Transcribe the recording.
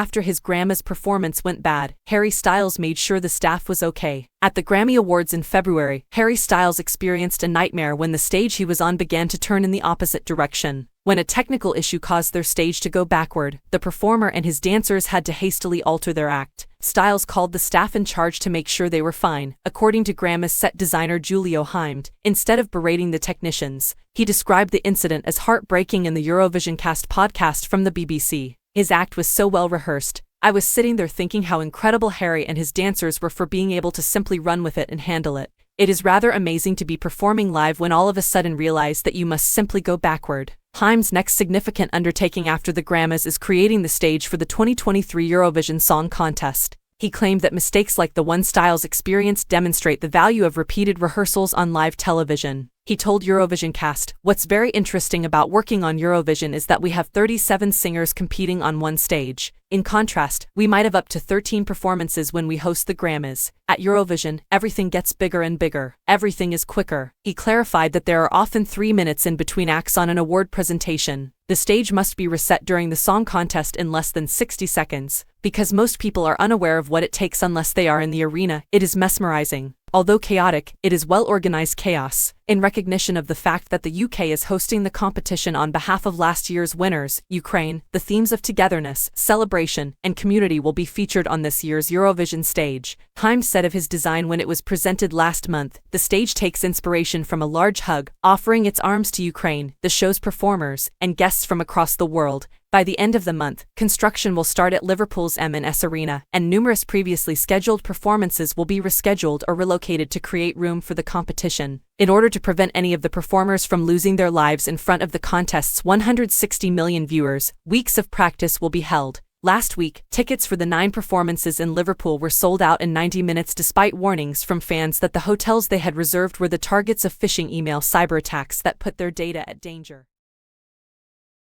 After his grandma's performance went bad, Harry Styles made sure the staff was okay. At the Grammy Awards in February, Harry Styles experienced a nightmare when the stage he was on began to turn in the opposite direction. When a technical issue caused their stage to go backward, the performer and his dancers had to hastily alter their act. Styles called the staff in charge to make sure they were fine, according to Gramma's set designer Julio Heimed. Instead of berating the technicians, he described the incident as heartbreaking in the Eurovision Cast podcast from the BBC. His act was so well rehearsed. I was sitting there thinking how incredible Harry and his dancers were for being able to simply run with it and handle it. It is rather amazing to be performing live when all of a sudden realize that you must simply go backward. Heim's next significant undertaking after the Grammys is creating the stage for the 2023 Eurovision Song Contest. He claimed that mistakes like the one Styles experienced demonstrate the value of repeated rehearsals on live television. He told Eurovision Cast, "What's very interesting about working on Eurovision is that we have 37 singers competing on one stage. In contrast, we might have up to 13 performances when we host the Grammys. At Eurovision, everything gets bigger and bigger. Everything is quicker." He clarified that there are often 3 minutes in between acts on an award presentation. The stage must be reset during the song contest in less than 60 seconds. Because most people are unaware of what it takes unless they are in the arena, it is mesmerizing. Although chaotic, it is well-organized chaos. In recognition of the fact that the UK is hosting the competition on behalf of last year's winners, Ukraine, the themes of togetherness, celebration, and community will be featured on this year's Eurovision stage. Heim said of his design when it was presented last month, the stage takes inspiration from a large hug, offering its arms to Ukraine, the show's performers, and guests from across the world. By the end of the month, construction will start at Liverpool's M&S Arena, and numerous previously scheduled performances will be rescheduled or relocated to create room for the competition. In order to prevent any of the performers from losing their lives in front of the contest's 160 million viewers, weeks of practice will be held. Last week, tickets for the 9 performances in Liverpool were sold out in 90 minutes despite warnings from fans that the hotels they had reserved were the targets of phishing email cyberattacks that put their data at danger.